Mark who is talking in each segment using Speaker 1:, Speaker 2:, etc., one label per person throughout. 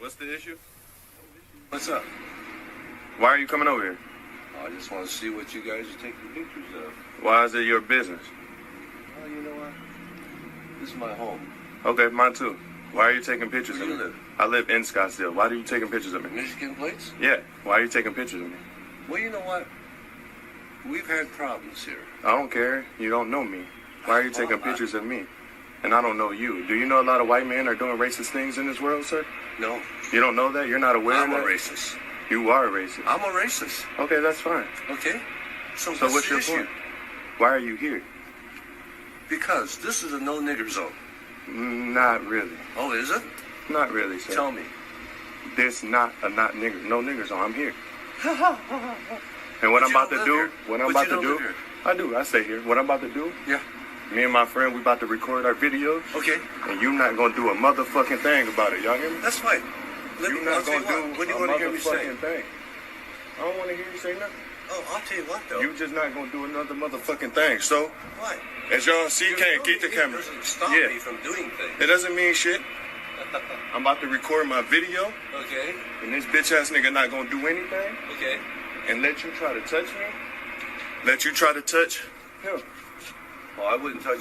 Speaker 1: What's the issue?
Speaker 2: What's up?
Speaker 1: Why are you coming over here?
Speaker 2: I just want to see what you guys are taking pictures of.
Speaker 1: Why is it your business?
Speaker 2: Oh, you know what? This is my home.
Speaker 1: Okay, mine too. Why are you taking pictures
Speaker 2: Where
Speaker 1: of
Speaker 2: do
Speaker 1: me?
Speaker 2: you live?
Speaker 1: I live in Scottsdale. Why are you taking pictures of me?
Speaker 2: Michigan plates?
Speaker 1: Yeah. Why are you taking pictures of me?
Speaker 2: Well, you know what? We've had problems here.
Speaker 1: I don't care. You don't know me. Why are you taking pictures of me? And I don't know you. Do you know a lot of white men are doing racist things in this world, sir?
Speaker 2: No.
Speaker 1: You don't know that? You're not aware of that?
Speaker 2: I'm a racist.
Speaker 1: You are a racist.
Speaker 2: I'm a racist.
Speaker 1: Okay, that's fine.
Speaker 2: Okay? So
Speaker 1: what's your point? Why are you here?
Speaker 2: Because this is a no-nigger zone.
Speaker 1: Not really.
Speaker 2: Oh, is it?
Speaker 1: Not really, sir.
Speaker 2: Tell me.
Speaker 1: This not nigger, no niggers on. I'm here. And what I'm about to do, I do. I stay here. What I'm about to do,
Speaker 2: yeah.
Speaker 1: Me and my friend, we about to record our videos.
Speaker 2: Okay.
Speaker 1: And you not gonna do a motherfucking thing about it. Y'all hear me?
Speaker 2: That's fine.
Speaker 1: You not gonna do
Speaker 2: what do you want to hear me say?
Speaker 1: thing. I don't want to hear you say nothing.
Speaker 2: Oh, I'll tell you what, though.
Speaker 1: You just not gonna do another motherfucking thing. So,
Speaker 2: what?
Speaker 1: As y'all see, can't keep the camera.
Speaker 2: It doesn't stop me from doing things.
Speaker 1: It doesn't mean shit. I'm about to record my video.
Speaker 2: Okay.
Speaker 1: And this bitch ass nigga not gonna do anything.
Speaker 2: Okay.
Speaker 1: And let you try to touch me. Let you try to touch him.
Speaker 2: Oh, I wouldn't touch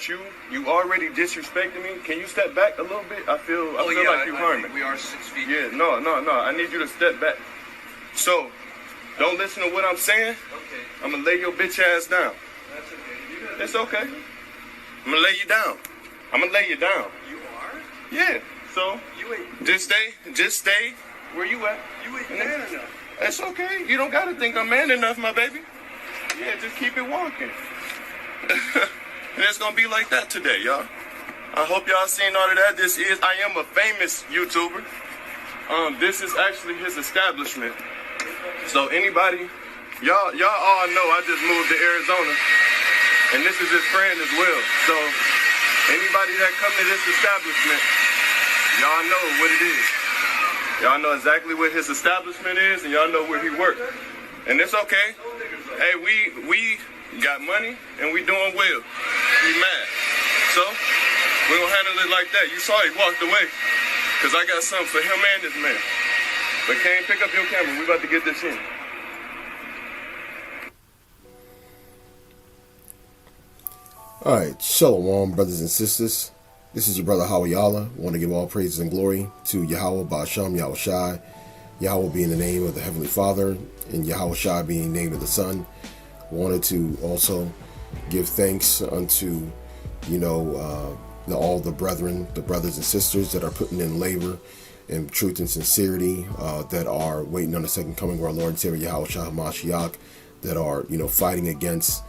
Speaker 2: you.
Speaker 1: You already disrespected me. Can you step back a little bit? I feel like you harmed me.
Speaker 2: We are 6 feet.
Speaker 1: Yeah, no. I need you to step back. So, don't listen to what I'm saying.
Speaker 2: Okay.
Speaker 1: I'm gonna lay your bitch ass down.
Speaker 2: That's okay.
Speaker 1: It's okay. I'm gonna lay you down. I'm gonna lay you down.
Speaker 2: You are?
Speaker 1: Yeah. So,
Speaker 2: You ain't.
Speaker 1: just stay where you at.
Speaker 2: You ain't man enough.
Speaker 1: It's okay. You don't gotta think I'm man enough, my baby. Yeah, just keep it walking. And it's gonna be like that today, y'all. I hope y'all seen all of that. I am a famous YouTuber. This is actually his establishment. So anybody, y'all all know I just moved to Arizona, and this is his friend as well. So anybody that come to this establishment, y'all know what it is. Y'all know exactly what his establishment is, and y'all know where he works. And it's okay. Hey, we got money, and we doing well. He mad. So, we gonna handle it like that. You saw he walked away, because I got something for him and this man. But Kane, pick up your camera. We about to get this in.
Speaker 3: Alright, shalom, brothers and sisters. This is your brother Hawayala. I want to give all praises and glory to Yahweh, Ba'asham, Yahawashi. Yahweh being the name of the Heavenly Father, and Yahawashi being the name of the Son. Wanted to also give thanks unto, all the brethren, the brothers and sisters that are putting in labor and truth and sincerity, that are waiting on the second coming of our Lord and Savior Yahawashi HaMashiach, that are, fighting against,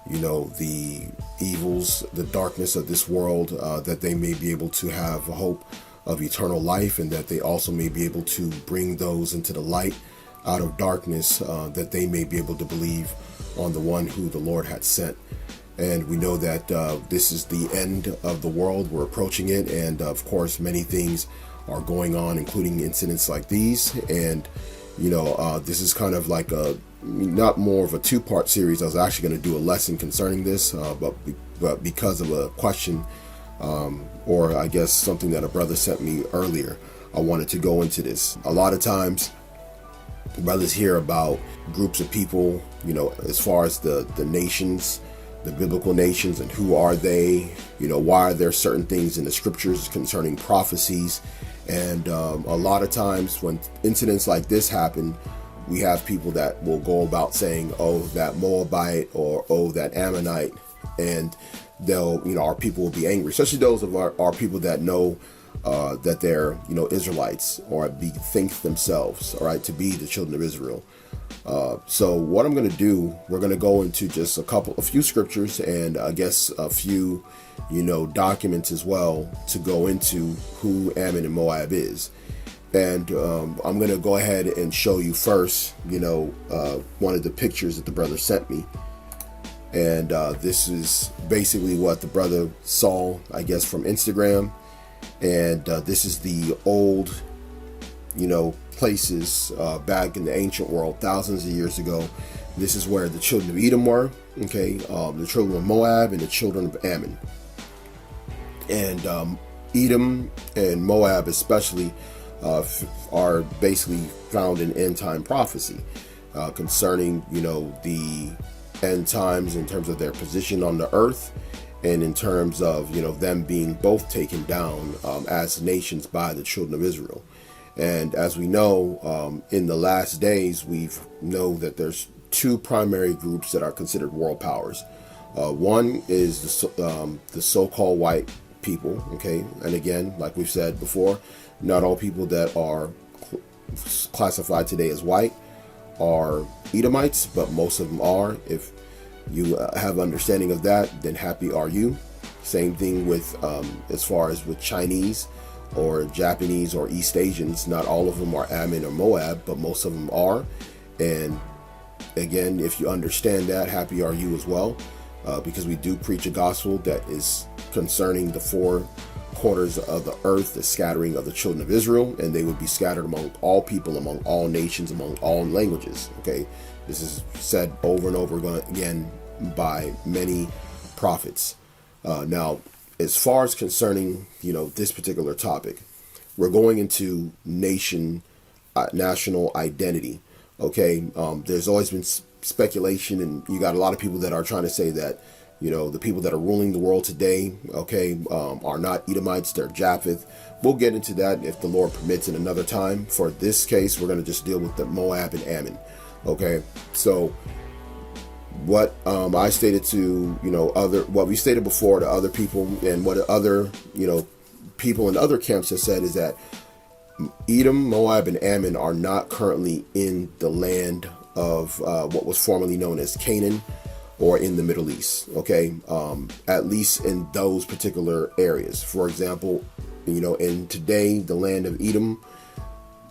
Speaker 3: the evils, the darkness of this world, that they may be able to have a hope of eternal life, and that they also may be able to bring those into the light out of darkness, that they may be able to believe on the one who the Lord had sent. And we know that this is the end of the world. We're approaching it, and of course many things are going on, including incidents like these. And this is kind of like not more of a two-part series. I was actually going to do a lesson concerning this, but because of a question, or I guess something that a brother sent me earlier, I wanted to go into this. A lot of times brothers hear about groups of people, as far as the nations, the biblical nations, and who are they, why are there certain things in the scriptures concerning prophecies. And a lot of times when incidents like this happen, we have people that will go about saying, oh, that Moabite, or oh, that Ammonite, and they'll, our people will be angry, especially those of our people that know that they're, Israelites, or think themselves, all right, to be the children of Israel. So what I'm going to do, we're going to go into just a few scriptures, and I guess a few, documents as well, to go into who Ammon and Moab is. And I'm going to go ahead and show you first, one of the pictures that the brother sent me. And this is basically what the brother saw, I guess, from Instagram. And this is the old, places back in the ancient world, thousands of years ago. This is where the children of Edom were, okay, the children of Moab and the children of Ammon. And Edom and Moab especially, are basically found in end time prophecy concerning, the end times in terms of their position on the earth, and in terms of, them being both taken down as nations by the children of Israel. And as we know, in the last days, we know that there's two primary groups that are considered world powers. One is the so-called white people, okay? And again, like we've said before, not all people that are classified today as white are Edomites, but most of them are. If you have understanding of that, then happy are you. Same thing with as far as with Chinese or Japanese or East Asians. Not all of them are Ammon or Moab, but most of them are. And again, if you understand that, happy are you as well, because we do preach a gospel that is concerning the four quarters of the earth, the scattering of the children of Israel, and they would be scattered among all people, among all nations, among all languages. Okay, this is said over and over again by many prophets. Now, as far as concerning, this particular topic, we're going into national identity. Okay, there's always been speculation, and you got a lot of people that are trying to say that, the people that are ruling the world today, okay, are not Edomites, they're Japheth. We'll get into that if the Lord permits in another time. For this case, we're going to just deal with the Moab and Ammon. Okay, so what I stated to, what we stated before to other people, and what other, people in other camps have said, is that Edom, Moab, and Ammon are not currently in the land of what was formerly known as Canaan, or in the Middle East, okay? At least in those particular areas. For example, in today, the land of Edom,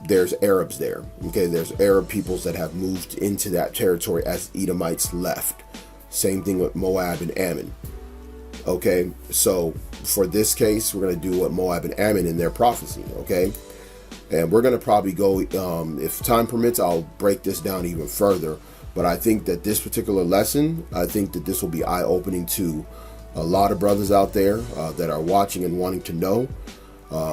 Speaker 3: there's Arabs there, okay? There's Arab peoples that have moved into that territory as Edomites left. Same thing with Moab and Ammon, okay? So for this case, we're going to do what Moab and Ammon in their prophecy, okay? And we're going to probably go, if time permits, I'll break this down even further. But I think that this particular lesson, I think that this will be eye-opening to a lot of brothers out there that are watching and wanting to know,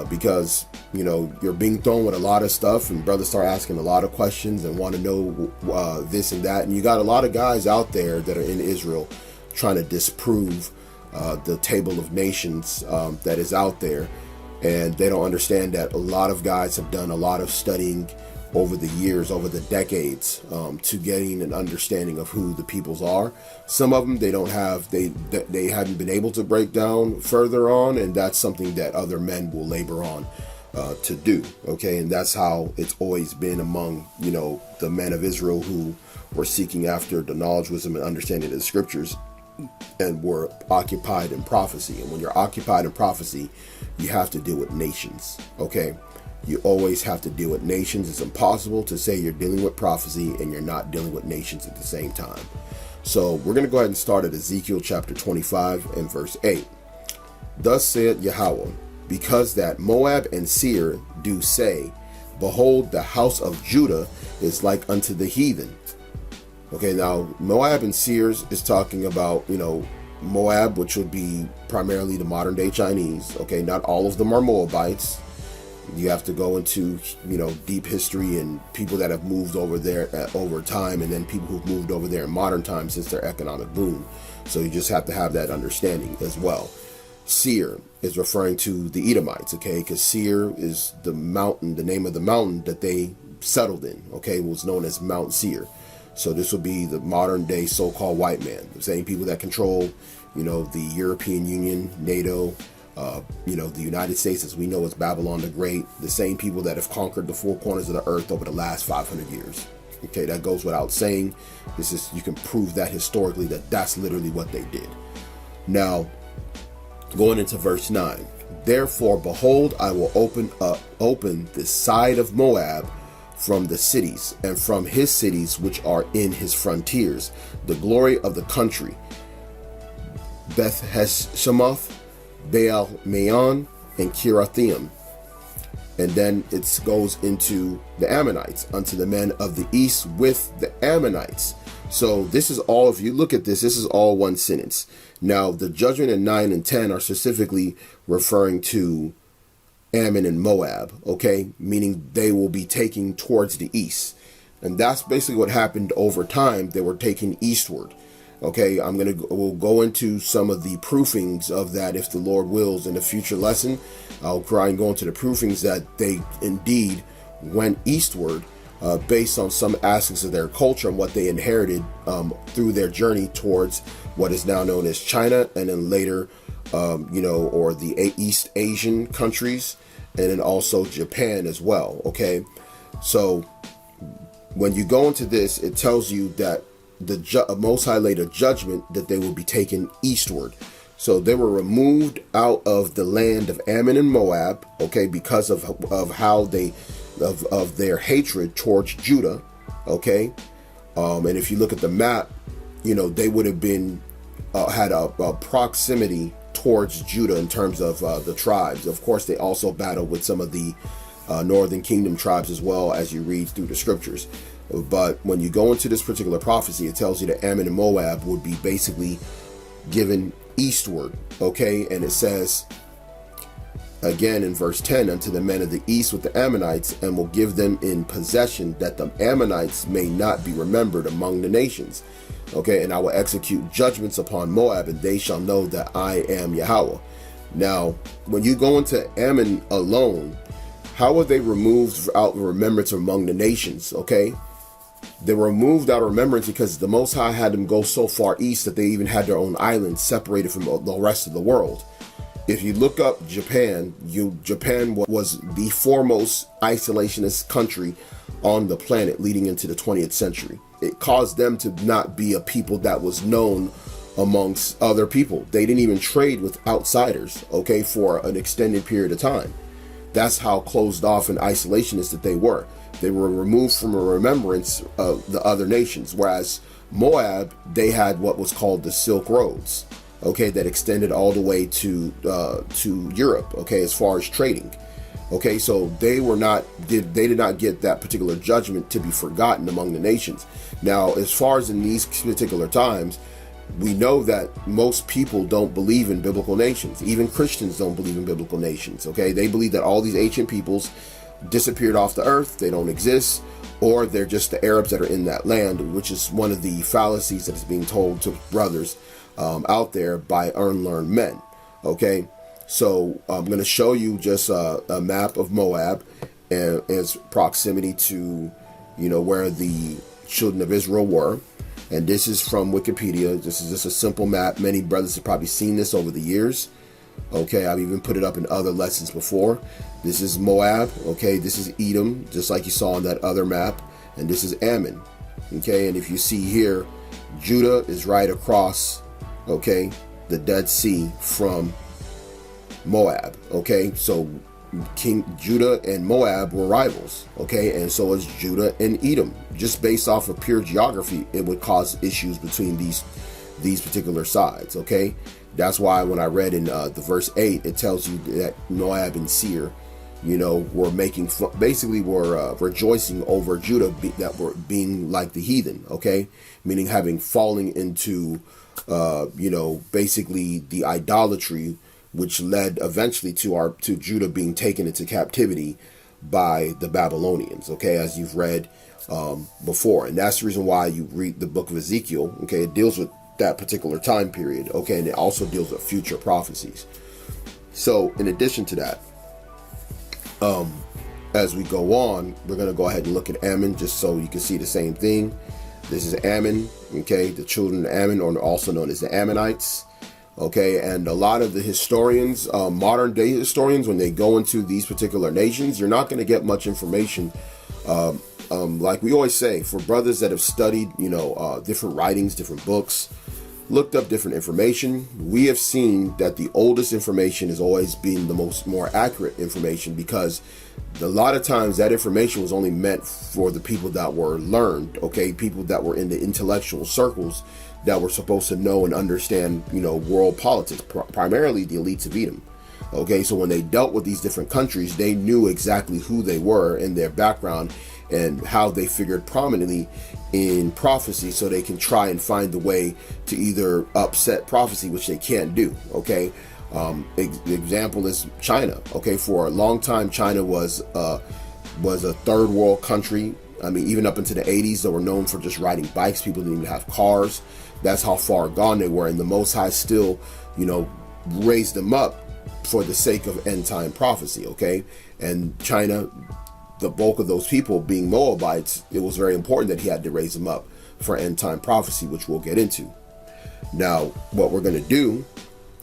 Speaker 3: because, you're being thrown with a lot of stuff, and brothers start asking a lot of questions and want to know this and that. And you got a lot of guys out there that are in Israel trying to disprove the table of nations that is out there. And they don't understand that a lot of guys have done a lot of studying over the years, over the decades, to getting an understanding of who the peoples are. Some of them they don't have, they hadn't been able to break down further on, and that's something that other men will labor on to do. Okay, and that's how it's always been among the men of Israel who were seeking after the knowledge, wisdom, and understanding of the scriptures, and were occupied in prophecy. And when you're occupied in prophecy, you have to deal with nations. Okay. You always have to deal with nations. It's impossible to say you're dealing with prophecy and you're not dealing with nations at the same time. So we're going to go ahead and start at Ezekiel chapter 25 and verse 8. Thus saith Yahweh, because that Moab and Seir do say, behold, the house of Judah is like unto the heathen. Okay, now Moab and Seir is talking about, Moab, which would be primarily the modern day Chinese. Okay, not all of them are Moabites. You have to go into, deep history and people that have moved over there over time, and then people who've moved over there in modern times since their economic boom. So you just have to have that understanding as well. Seir is referring to the Edomites, okay, because Seir is the mountain, the name of the mountain that they settled in, okay, was known as Mount Seir. So this would be the modern day so-called white man, the same people that control, the European Union, NATO, the United States as we know as Babylon the Great, the same people that have conquered the four corners of the earth over the last 500 years. Okay, that goes without saying. You can prove that historically that that's literally what they did. Now, going into verse 9, therefore, behold, I will open the side of Moab from the cities, and from his cities which are in his frontiers, the glory of the country, Beth Heshimoth, Baal Maon, and Kirathaim. And then it goes into the Ammonites, unto the men of the east with the Ammonites. So this is all, if you look at this is all one sentence. Now, the judgment in 9 and 10 are specifically referring to Ammon and Moab, okay, meaning they will be taking towards the east. And that's basically what happened over time. They were taken eastward. Okay, we'll go into some of the proofings of that if the Lord wills in a future lesson. I'll try and go into the proofings that they indeed went eastward based on some aspects of their culture and what they inherited through their journey towards what is now known as China, and then later, or the East Asian countries, and then also Japan as well. Okay, so when you go into this, it tells you that the Most High laid a judgment that they will be taken eastward. So they were removed out of the land of Ammon and Moab, okay, because of how they of their hatred towards Judah, okay. And if you look at the map, they would have been had a proximity towards Judah in terms of the tribes. Of course, they also battled with some of the northern kingdom tribes as well, as you read through the scriptures. But when you go into this particular prophecy, it tells you that Ammon and Moab would be basically given eastward, okay? And it says, again in verse 10, unto the men of the east with the Ammonites, and will give them in possession, that the Ammonites may not be remembered among the nations. Okay, and I will execute judgments upon Moab, and they shall know that I am Yahweh. Now, when you go into Ammon alone, how were they removed out of remembrance among the nations? Okay, they were removed out of remembrance because the Most High had them go so far east that they even had their own island separated from the rest of the world. If you look up Japan, Japan was the foremost isolationist country on the planet leading into the 20th century. It caused them to not be a people that was known amongst other people. They didn't even trade with outsiders, okay, for an extended period of time. That's how closed off and isolationist that they were. They were removed from a remembrance of the other nations, whereas Moab, they had what was called the Silk Roads, okay, that extended all the way to Europe, okay, as far as trading. Okay, so they did not get that particular judgment to be forgotten among the nations. Now, as far as in these particular times, we know that most people don't believe in biblical nations. Even Christians don't believe in biblical nations. Okay, they believe that all these ancient peoples disappeared off the earth, they don't exist, or they're just the Arabs that are in that land, which is one of the fallacies that is being told to brothers out there by unlearned men. Okay, so I'm going to show you just a map of Moab and its proximity to, where the children of Israel were. And this is from Wikipedia. This is just a simple map. Many brothers have probably seen this over the years. Okay, I've even put it up in other lessons before. This is Moab. Okay, this is Edom, just like you saw on that other map. And this is Ammon. Okay, and if you see here, Judah is right across, okay, the Dead Sea from Moab. Okay, so King Judah and Moab were rivals, okay, and so is Judah and Edom. Just based off of pure geography, it would cause issues between these particular sides. Okay, that's why when I read in the verse 8, it tells you that Moab and Seir, were were rejoicing over Judah that were being like the heathen. Okay, meaning having fallen into basically the idolatry, which led eventually to Judah being taken into captivity by the Babylonians, okay, as you've read before. And that's the reason why you read the book of Ezekiel, okay, it deals with that particular time period, okay, and it also deals with future prophecies. So in addition to that, as we go on, we're going to go ahead and look at Ammon just so you can see the same thing. This is Ammon, okay, the children of Ammon, or also known as the Ammonites. Okay, and a lot of the historians, modern day historians, when they go into these particular nations, you're not going to get much information. Like we always say, for brothers that have studied, different writings, different books, looked up different information, we have seen that the oldest information has always been the more accurate information, because a lot of times that information was only meant for the people that were learned, okay, people that were in the intellectual circles that were supposed to know and understand, world politics, primarily the elites of Edom. Okay, so when they dealt with these different countries, they knew exactly who they were and their background and how they figured prominently in prophecy, so they can try and find the way to either upset prophecy, which they can't do. Okay, The example is China. Okay, for a long time, China was a third world country. I mean, even up into the 80s, they were known for just riding bikes. People didn't even have cars. That's how far gone they were. And the Most High still, raised them up for the sake of end time prophecy. Okay, and China, the bulk of those people being Moabites, it was very important that he had to raise them up for end time prophecy, which we'll get into. Now, what we're going to do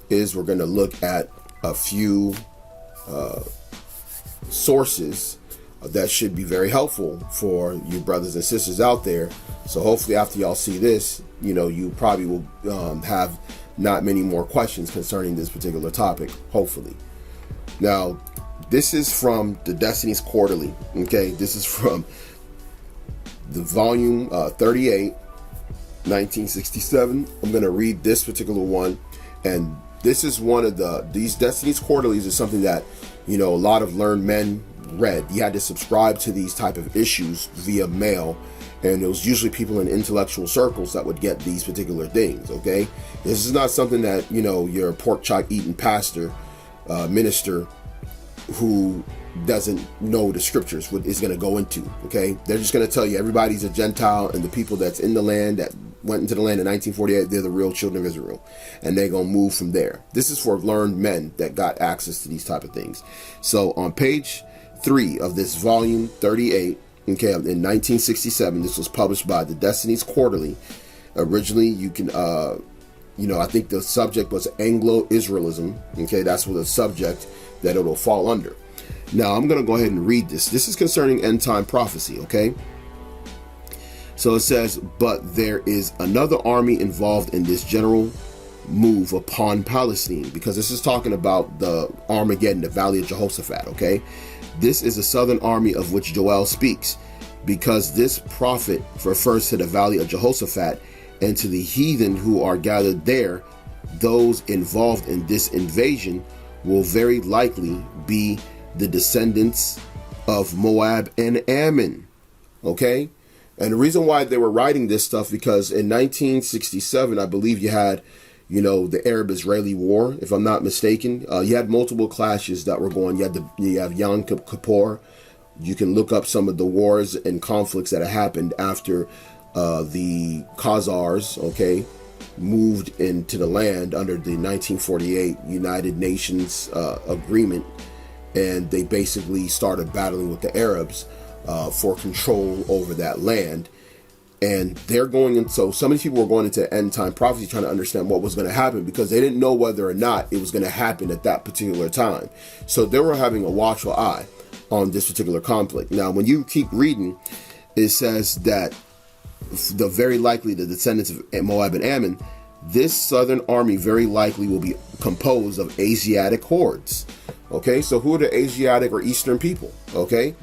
Speaker 3: is we're going to look at a few sources that should be very helpful for you brothers and sisters out there. So hopefully after y'all see this, you probably will have not many more questions concerning this particular topic, hopefully. Now, this is from the Destiny's Quarterly. Okay, this is from the volume 38, 1967. I'm going to read this particular one, and this is one of these Destiny's Quarterlies is something that, a lot of learned men read. You had to subscribe to these type of issues via mail, and it was usually people in intellectual circles that would get these particular things. Okay, this is not something that your pork chop eating pastor, minister who doesn't know the scriptures is going to go into. Okay, they're just going to tell you everybody's a Gentile, and the people that's in the land that went into the land in 1948, they're the real children of Israel, and they're going to move from there. This is for learned men that got access to these type of things. So on page 3 of this volume 38, okay, in 1967, this was published by the Destiny's Quarterly. Originally, you can, I think the subject was Anglo-Israelism. Okay, that's what the subject that it'll fall under. Now, I'm going to go ahead and read this. This is concerning end time prophecy, okay? So it says, but there is another army involved in this general move upon Palestine, because this is talking about the Armageddon, the Valley of Jehoshaphat, okay? This is a southern army of which Joel speaks, because this prophet refers to the Valley of Jehoshaphat and to the heathen who are gathered there. Those involved in this invasion will very likely be the descendants of Moab and Ammon, okay? And the reason why they were writing this stuff, because in 1967, I believe you had, the Arab-Israeli War, if I'm not mistaken. You had multiple clashes that were going. You have Yom Kippur. You can look up some of the wars and conflicts that happened after the Khazars, okay, moved into the land under the 1948 United Nations agreement, and they basically started battling with the Arabs for control over that land. And they're going in, so some of these people were going into end time prophecy trying to understand what was going to happen, because they didn't know whether or not it was going to happen at that particular time. So they were having a watchful eye on this particular conflict. Now, when you keep reading, it says that the very likely the descendants of Moab and Ammon, this southern army very likely will be composed of Asiatic hordes. Okay, so who are the Asiatic or Eastern people? Okay,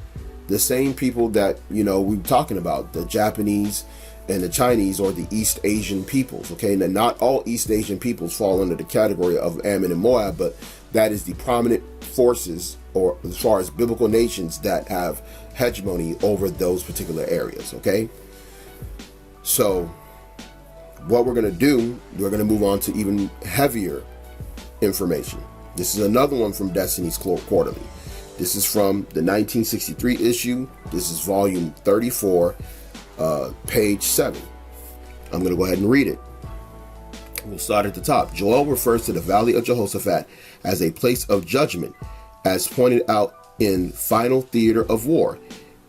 Speaker 3: the same people that, we were talking about, the Japanese and the Chinese, or the East Asian peoples. Okay, now not all East Asian peoples fall under the category of Ammon and Moab, but that is the prominent forces, or as far as biblical nations, that have hegemony over those particular areas. Okay, so what we're going to do, we're going to move on to even heavier information. This is another one from Destiny's Quarterly. This is from the 1963 issue. This is volume 34, page 7. I'm going to go ahead and read it. We'll start at the top. Joel refers to the Valley of Jehoshaphat as a place of judgment, as pointed out in Final Theater of War.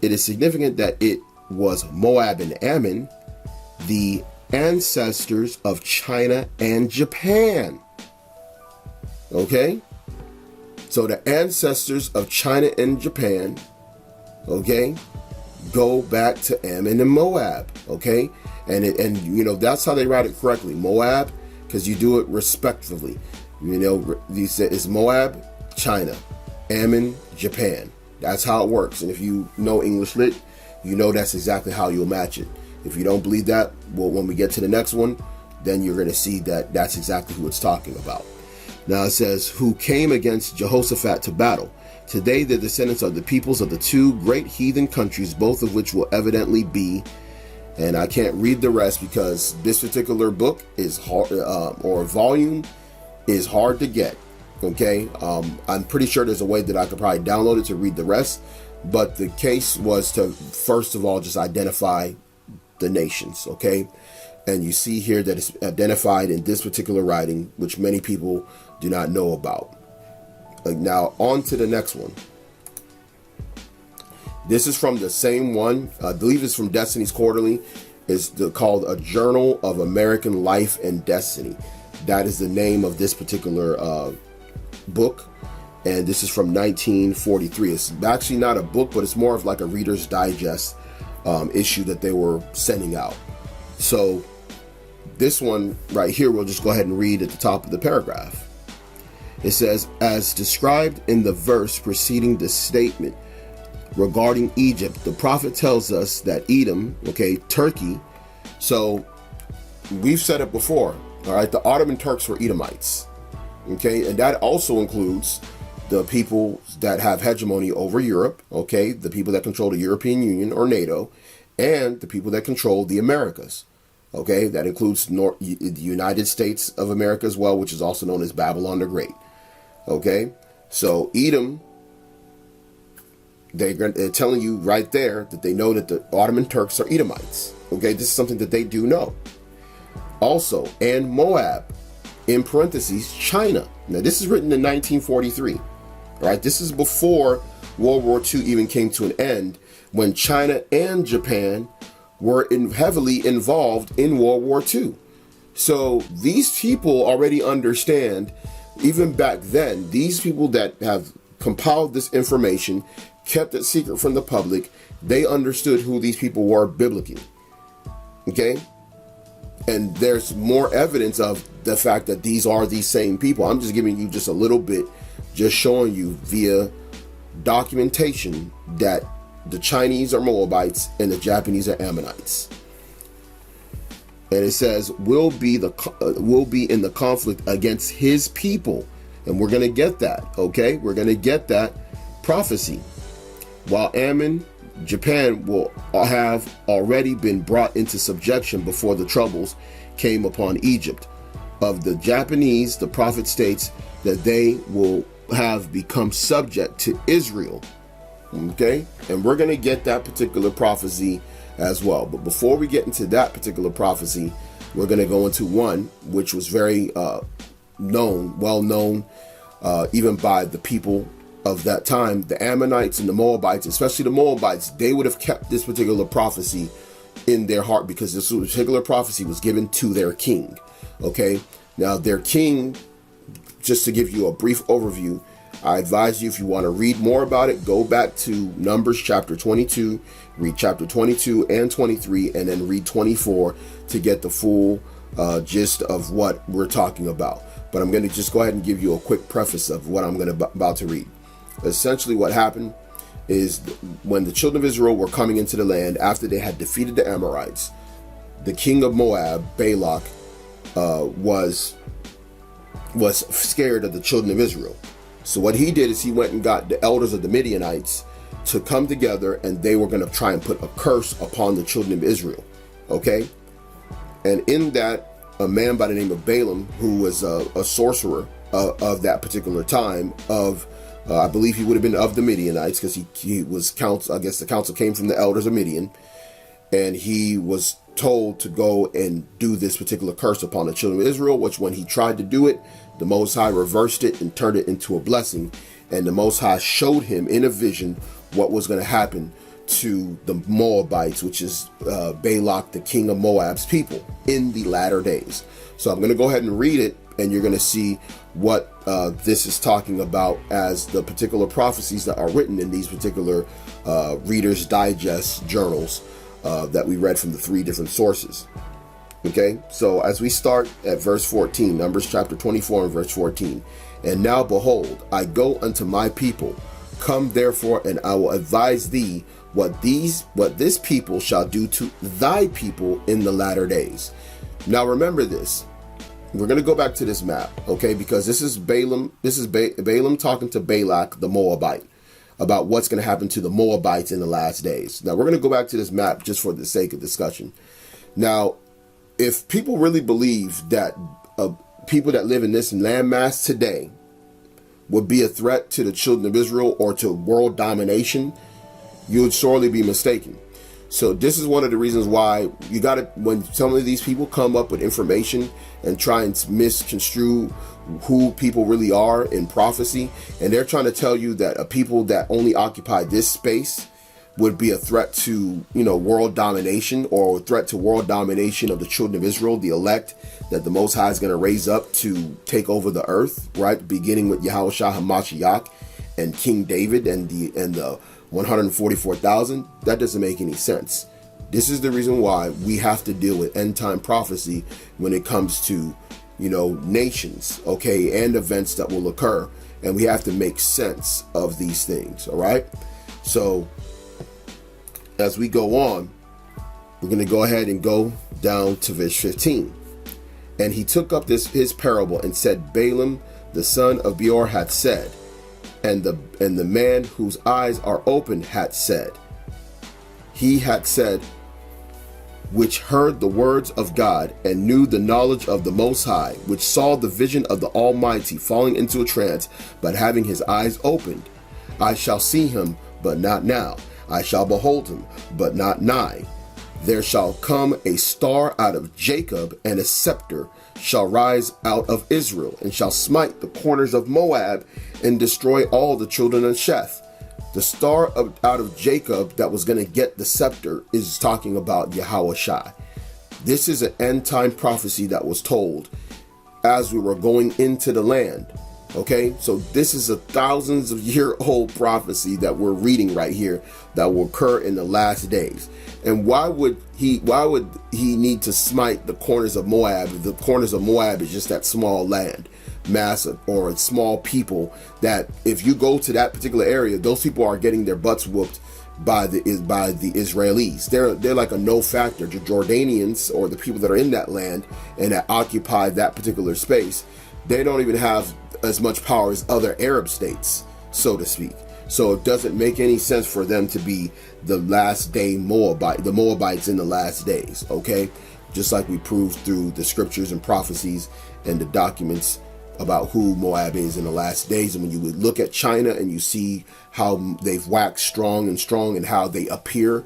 Speaker 3: It is significant that it was Moab and Ammon, the ancestors of China and Japan. Okay? So the ancestors of China and Japan, okay, go back to Ammon and Moab, okay? And that's how they write it correctly. Moab, because you do it respectfully. You say it's Moab, China, Ammon, Japan. That's how it works. And if you know English Lit, that's exactly how you'll match it. If you don't believe that, well, when we get to the next one, then you're going to see that that's exactly who it's talking about. Now it says, who came against Jehoshaphat to battle. Today the descendants are the peoples of the two great heathen countries, both of which will evidently be, and I can't read the rest because this particular book is hard, or volume is hard to get. Okay, I'm pretty sure there's a way that I could probably download it to read the rest, but the case was to first of all just identify the nations. Okay, and you see here that it's identified in this particular writing, which many people do not know about. Now on to the next one. This is from the same one. I believe it's from Destiny's Quarterly. It's called A Journal of American Life and Destiny. That is the name of this particular book. And this is from 1943. It's actually not a book, but it's more of like a Reader's Digest issue that they were sending out. So this one right here, we'll just go ahead and read at the top of the paragraph. It says, as described in the verse preceding the statement regarding Egypt, the prophet tells us that Edom, okay, Turkey. So we've said it before, all right, the Ottoman Turks were Edomites, okay, and that also includes the people that have hegemony over Europe, okay, the people that control the European Union or NATO, and the people that control the Americas, okay, that includes the United States of America as well, which is also known as Babylon the Great, okay. So Edom, they're telling you right there that they know that the Ottoman Turks are Edomites. Okay, this is something that they do know. Also, and Moab, in parentheses, China. Now, this is written in 1943. Right, this is before World War II even came to an end, when China and Japan were heavily involved in World War II. So these people already understand, even back then, these people that have compiled this information, kept it secret from the public, they understood who these people were biblically. Okay? And there's more evidence of the fact that these are these same people. I'm just giving you just a little bit, just showing you via documentation that the Chinese are Moabites and the Japanese are Ammonites. And it says, will be in the conflict against his people. And we're going to get that, okay? We're going to get that prophecy. While Ammon, Japan will have already been brought into subjection before the troubles came upon Egypt. Of the Japanese, the prophet states that they will have become subject to Israel. Okay? And we're going to get that particular prophecy as well. But before we get into that particular prophecy, we're going to go into one which was very well known, even by the people of that time. The Ammonites and the Moabites, especially the Moabites, they would have kept this particular prophecy in their heart because this particular prophecy was given to their king. Okay, now their king, just to give you a brief overview, I advise you, if you want to read more about it, go back to Numbers chapter 22, read chapter 22 and 23, and then read 24 to get the full gist of what we're talking about. But I'm going to just go ahead and give you a quick preface of what I'm about to read. Essentially what happened is when the children of Israel were coming into the land after they had defeated the Amorites, the king of Moab, Balak, was scared of the children of Israel. So what he did is he went and got the elders of the Midianites to come together, and they were going to try and put a curse upon the children of Israel. Okay? And in that, a man by the name of Balaam, who was a sorcerer of that particular time, I believe he would have been of the Midianites, because he was counsel. I guess the counsel came from the elders of Midian, and he was told to go and do this particular curse upon the children of Israel, which when he tried to do it, the Most High reversed it and turned it into a blessing. And the Most High showed him in a vision what was going to happen to the Moabites, which is Balak, the king of Moab's people, in the latter days. So I'm going to go ahead and read it, and you're going to see what this is talking about as the particular prophecies that are written in these particular Reader's Digest journals that we read from the 3 different sources. Okay, so as we start at verse 14, Numbers chapter 24 and verse 14. And now behold, I go unto my people. Come therefore, and I will advise thee what this people shall do to thy people in the latter days. Now remember this. We're going to go back to this map, okay? Because this is Balaam. This is Balaam talking to Balak, the Moabite, about what's going to happen to the Moabites in the last days. Now we're going to go back to this map just for the sake of discussion. Now, if people really believe that people that live in this landmass today, would be a threat to the children of Israel or to world domination, you would sorely be mistaken. So this is one of the reasons why you got to, when some of these people come up with information and try and misconstrue who people really are in prophecy, and they're trying to tell you that a people that only occupy this space would be a threat to, world domination, or a threat to world domination of the children of Israel, the elect that the Most High is going to raise up to take over the earth, right? Beginning with Yahawashi HaMashiach and King David and the 144,000. That doesn't make any sense. This is the reason why we have to deal with end time prophecy when it comes to, nations, okay, and events that will occur. And we have to make sense of these things, all right? So as we go on, we're going to go ahead and go down to verse 15. And he took up his parable and said, Balaam, the son of Beor, had said, and the man whose eyes are open had said, he had said, which heard the words of God and knew the knowledge of the Most High, which saw the vision of the Almighty, falling into a trance, but having his eyes opened. I shall see him, but not now. I shall behold him, but not nigh. There shall come a star out of Jacob, and a scepter shall rise out of Israel, and shall smite the corners of Moab, and destroy all the children of Sheth. The star out of Jacob that was going to get the scepter is talking about Yahawashi. This is an end time prophecy that was told as we were going into the land. Okay, so this is a thousands of year old prophecy that we're reading right here that will occur in the last days. And why would he need to smite the corners of Moab? The corners of Moab is just that small land, massive, or a small people that if you go to that particular area, those people are getting their butts whooped by the Israelis. They're like a no factor. The Jordanians, or the people that are in that land and that occupy that particular space, they don't even have as much power as other Arab states, so to speak. So it doesn't make any sense for them to be the last day the Moabites in the last days, okay? Just like we proved through the scriptures and prophecies and the documents about who Moab is in the last days. And when you would look at China and you see how they've waxed strong and how they appear,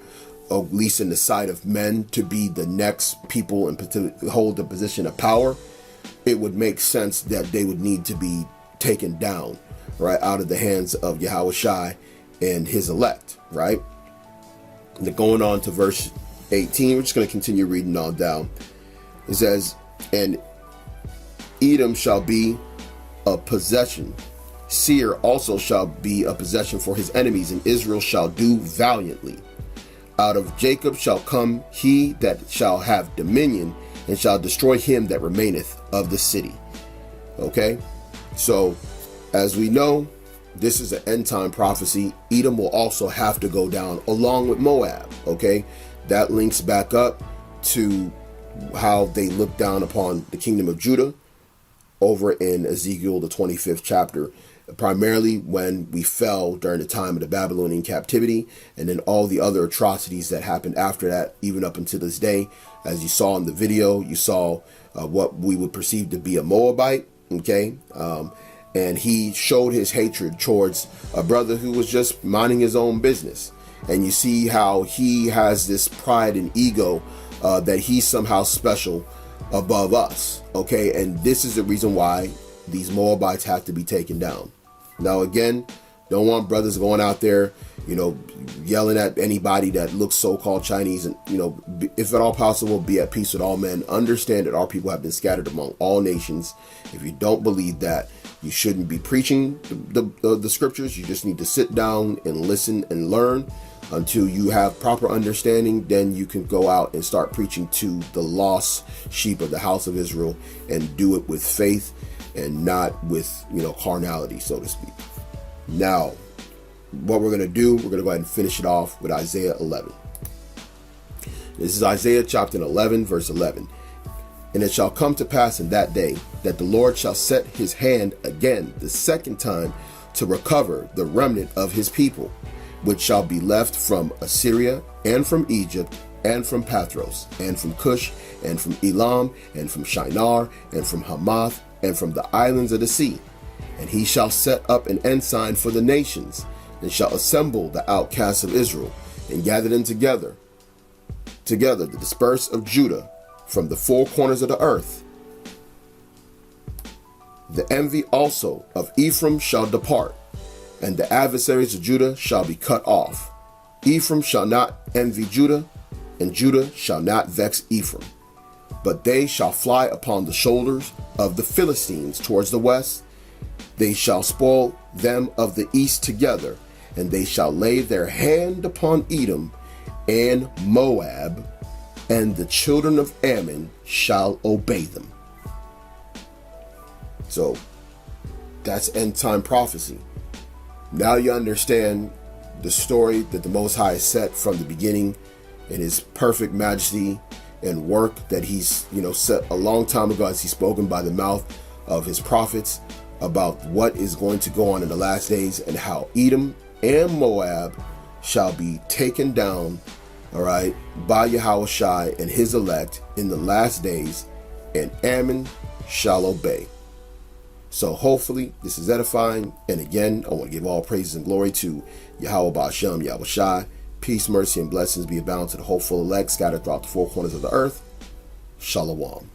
Speaker 3: at least in the sight of men, to be the next people and to hold the position of power, it would make sense that they would need to be taken down, right, out of the hands of Yahawashi and his elect, right? And going on to verse 18, we're just going to continue reading on down. It says, and Edom shall be a possession. Seir also shall be a possession for his enemies, and Israel shall do valiantly. Out of Jacob shall come he that shall have dominion, and shall destroy him that remaineth of the city. Okay, so as we know, this is an end time prophecy. Edom will also have to go down along with Moab. Okay, that links back up to how they look down upon the kingdom of Judah over in Ezekiel, the 25th chapter, primarily when we fell during the time of the Babylonian captivity, and then all the other atrocities that happened after that, even up until this day. As you saw in the video, you saw what we would perceive to be a Moabite, okay? And he showed his hatred towards a brother who was just minding his own business. And you see how he has this pride and ego that he's somehow special above us, okay? And this is the reason why these Moabites have to be taken down. Now, again, don't want brothers going out there, yelling at anybody that looks so-called Chinese, and, if at all possible, be at peace with all men. Understand that our people have been scattered among all nations. If you don't believe that, you shouldn't be preaching the scriptures. You just need to sit down and listen and learn until you have proper understanding. Then you can go out and start preaching to the lost sheep of the house of Israel, and do it with faith and not with, carnality, so to speak. Now, what we're going to do, we're going to go ahead and finish it off with Isaiah 11. This is Isaiah chapter 11, verse 11. And it shall come to pass in that day that the Lord shall set his hand again the second time to recover the remnant of his people, which shall be left from Assyria and from Egypt and from Pathros and from Cush and from Elam and from Shinar and from Hamath and from the islands of the sea. And he shall set up an ensign for the nations, and shall assemble the outcasts of Israel, and gather them together, the dispersed of Judah, from the four corners of the earth. The envy also of Ephraim shall depart, and the adversaries of Judah shall be cut off. Ephraim shall not envy Judah, and Judah shall not vex Ephraim. But they shall fly upon the shoulders of the Philistines towards the west. They shall spoil them of the east together, and they shall lay their hand upon Edom and Moab, and the children of Ammon shall obey them. So that's end time prophecy. Now you understand the story that the Most High set from the beginning in his perfect majesty and work that he's set a long time ago, as he's spoken by the mouth of his prophets about what is going to go on in the last days, and how Edom and Moab shall be taken down, all right, by Yahawashi and his elect in the last days, and Ammon shall obey. So hopefully this is edifying. And again, I want to give all praises and glory to Yahweh Ba'ashem, Yahawashi. Peace, mercy, and blessings be abound to the hopeful elect scattered throughout the four corners of the earth. Shalom.